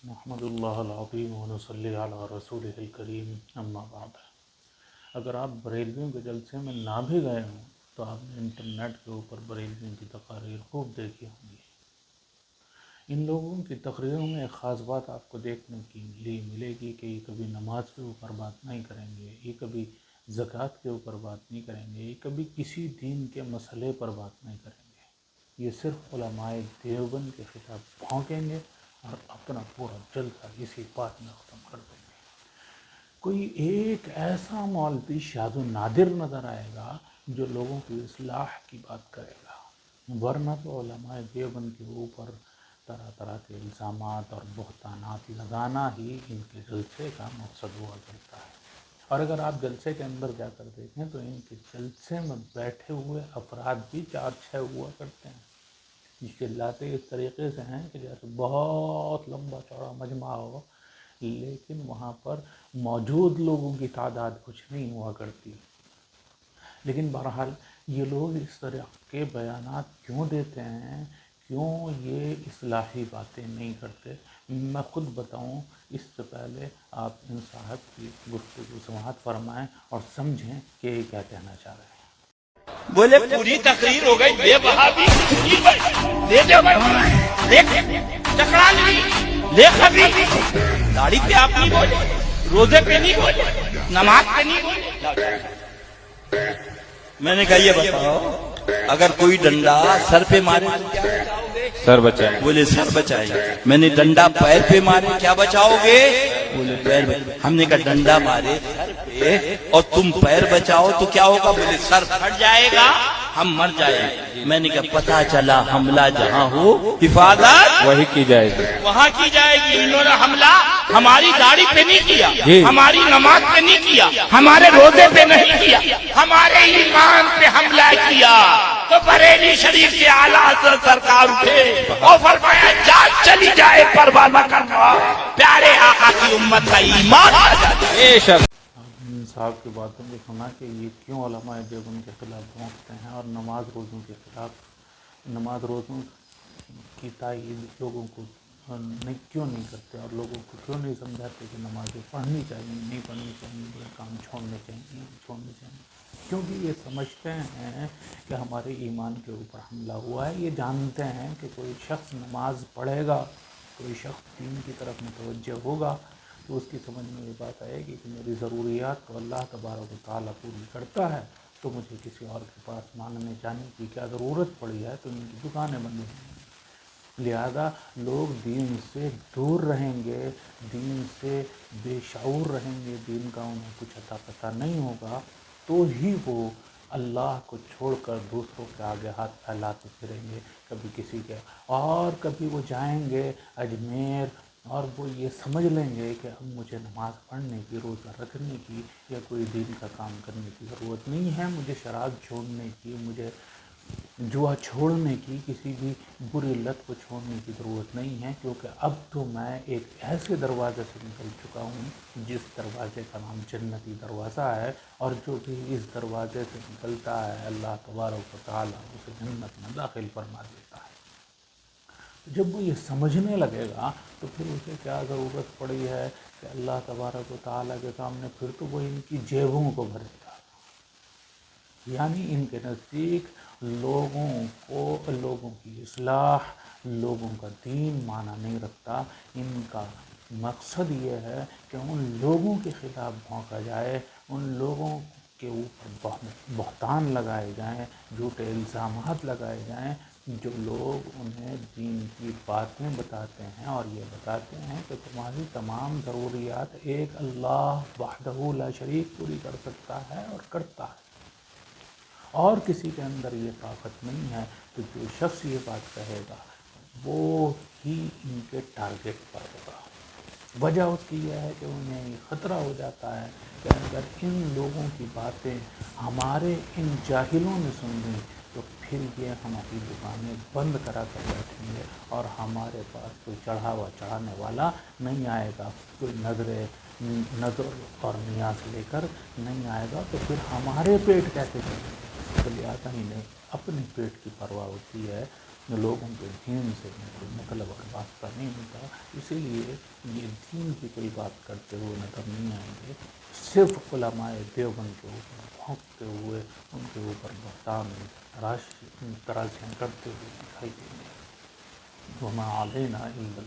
محمد اللہ العظیم ونصلی علی رسولہ الکریم اما بعد۔ اگر آپ بریلویوں کے جلسے میں نہ بھی گئے ہوں تو آپ نے انٹرنیٹ کے اوپر بریلویوں کی تقاریر خوب دیکھی ہوں گی۔ ان لوگوں کی تقریروں میں ایک خاص بات آپ کو دیکھنے کے لیے ملے گی کہ یہ کبھی نماز کے اوپر بات نہیں کریں گے، یہ کبھی زکوٰۃ کے اوپر بات نہیں کریں گے، یہ کبھی کسی دین کے مسئلے پر بات نہیں کریں گے۔ یہ صرف علماء دیوبند کے خلاف بھونکیں گے اور اپنا پورا جلسہ اسی بات میں ختم کر دیں گے۔ کوئی ایک ایسا مولوی شاذ و نادر نظر آئے گا جو لوگوں کی اصلاح کی بات کرے گا، ورنہ تو علماء دیوبند کے اوپر طرح طرح کے الزامات اور بہتانات لگانا ہی ان کے جلسے کا مقصد ہوا کرتا ہے۔ اور اگر آپ جلسے کے اندر جا کر دیکھیں تو ان کے جلسے میں بیٹھے ہوئے افراد بھی 4-6 ہوا کرتے ہیں، چلاتے اس طریقے سے ہیں کہ جیسے بہت لمبا چوڑا مجمع ہو، لیکن وہاں پر موجود لوگوں کی تعداد کچھ نہیں ہوا کرتی۔ لیکن بہرحال یہ لوگ اس طرح کے بیانات کیوں دیتے ہیں، کیوں یہ اصلاحی باتیں نہیں کرتے؟ میں خود بتاؤں اس سے پہلے آپ ان صاحب کی گفتگو سماعت فرمائیں اور سمجھیں کہ یہ کیا کہنا چاہ رہے ہیں۔ بولے پوری تقریر ہو گئی بے بہادی ٹکرا لے کبھی داڑھی پہ آپ نہیں بولے، روزے پہ نہیں بولے، نماز پہ نہیں بولے۔ میں نے کہا یہ بتاؤ اگر کوئی ڈنڈا سر پہ مارے تو کیا بچاؤ گے؟ سر بچائیں۔ بولے سر بچائے گا۔ میں نے ڈنڈا پیر پہ مارے کیا بچاؤ گے؟ بولے پیر بچائے۔ ہم نے کہا ڈنڈا مارے سر پہ اور تم پیر بچاؤ تو کیا ہوگا؟ بولے سر پھٹ جائے گا، ہم مر جائیں گے۔ میں نے کہا پتہ چلا حملہ جہاں ہو حفاظت وہی کی جائے گی، وہاں کی جائے گی۔ انہوں نے حملہ ہماری داڑھی پہ نہیں کیا، جی، ہماری نماز پہ نہیں کیا، ہمارے روزے پہ نہیں کیا، ہمارے ایمان پہ حملہ کیا۔ تو بریلی شریف کے اعلیٰ حضرت سرکار اٹھے اور فرمایا جان چلی جائے پرواہ نہ کرنا، پیارے آقا کی امت کا ایمان آ جاتا ہے۔ بے شک۔ ان صاحب کی باتوں کو سنا کہ یہ کیوں علماء دیوبند کے خلاف بھونکتے ہیں اور نماز روزوں کے خلاف، نماز روزوں کی تائید لوگوں کو کیوں نہیں کرتے اور لوگوں کو کیوں نہیں سمجھاتے کہ نمازیں پڑھنی چاہیے، نہیں پڑھنی چاہیے، یہ کام چھوڑنے چاہیے، چھوڑنے چاہیے۔ کیونکہ یہ سمجھتے ہیں کہ ہمارے ایمان کے اوپر حملہ ہوا ہے۔ یہ جانتے ہیں کہ کوئی شخص نماز پڑھے گا، کوئی شخص دین کی طرف متوجہ ہوگا تو اس کی سمجھ میں یہ بات آئے گی کہ میری ضروریات تو اللہ تبارک و تعالیٰ پوری کرتا ہے، تو مجھے کسی اور کے پاس مانگنے جانے کی کیا ضرورت پڑی ہے؟ تو ان کی دکانیں بند ہیں۔ لہذا لوگ دین سے دور رہیں گے، دین سے بے شعور رہیں گے، دین کا انہیں کچھ عطا پتہ نہیں ہوگا، تو ہی وہ اللہ کو چھوڑ کر دوسروں کے آگے ہاتھ پھیلاتے پھریں گے، کبھی کسی کے، اور کبھی وہ جائیں گے اجمیر اور وہ یہ سمجھ لیں گے کہ اب مجھے نماز پڑھنے کی، روزہ رکھنے کی یا کوئی دین کا کام کرنے کی ضرورت نہیں ہے، مجھے شراب چھوڑنے کی، مجھے جوا چھوڑنے کی، کسی بھی بری لت کو چھوڑنے کی ضرورت نہیں ہے، کیونکہ اب تو میں ایک ایسے دروازے سے نکل چکا ہوں جس دروازے کا نام جنتی دروازہ ہے، اور جو بھی اس دروازے سے نکلتا ہے اللہ تبارک و تعالیٰ اسے جنت میں داخل فرما دیتا ہے۔ جب وہ یہ سمجھنے لگے گا تو پھر اسے کیا ضرورت پڑی ہے کہ اللہ تبارک و تعالیٰ کے سامنے پھر تو وہ ان کی جیبوں کو بھرے گا۔ یعنی ان کے نزدیک لوگوں کی اصلاح، لوگوں کا دین معنی نہیں رکھتا۔ ان کا مقصد یہ ہے کہ ان لوگوں کے خلاف بھونکا جائے، ان لوگوں کے اوپر بہتان لگائے جائیں، جھوٹے الزامات لگائے جائیں، جو لوگ انہیں دین کی باتیں بتاتے ہیں اور یہ بتاتے ہیں کہ تمہاری تمام ضروریات ایک اللہ وحدہ لا شریک پوری کر سکتا ہے اور کرتا ہے، اور کسی کے اندر یہ طاقت نہیں ہے۔ تو جو شخص یہ بات کہے گا وہ ہی ان کے ٹارگٹ پر ہوگا۔ وجہ اس کی یہ ہے کہ انہیں یہ خطرہ ہو جاتا ہے کہ اگر ان لوگوں کی باتیں ہمارے ان جاہلوں نے سن لی تو پھر یہ ہماری دکانیں بند کرا کر بیٹھیں گے اور ہمارے پاس کوئی چڑھاوا چڑھانے والا نہیں آئے گا، کوئی نظر اور نیاز لے کر نہیں آئے گا، تو پھر ہمارے پیٹ کیسے چلیں گے؟ تو لہٰذا انہیں اپنے پیٹ کی پرواہ ہوتی ہے لوگوں کے دین سے کوئی مطلب اور واسطہ نہیں ہوتا، اسی لیے یہ دین کی کوئی بات کرتے ہوئے نظر نہیں آئیں گے، صرف علماء دیوبند کے اوپر بھونکتے ہوئے ان کے اوپر بہتان تراشیاں کرتے ہوئے دکھائی دیں گے۔ وما علینا الا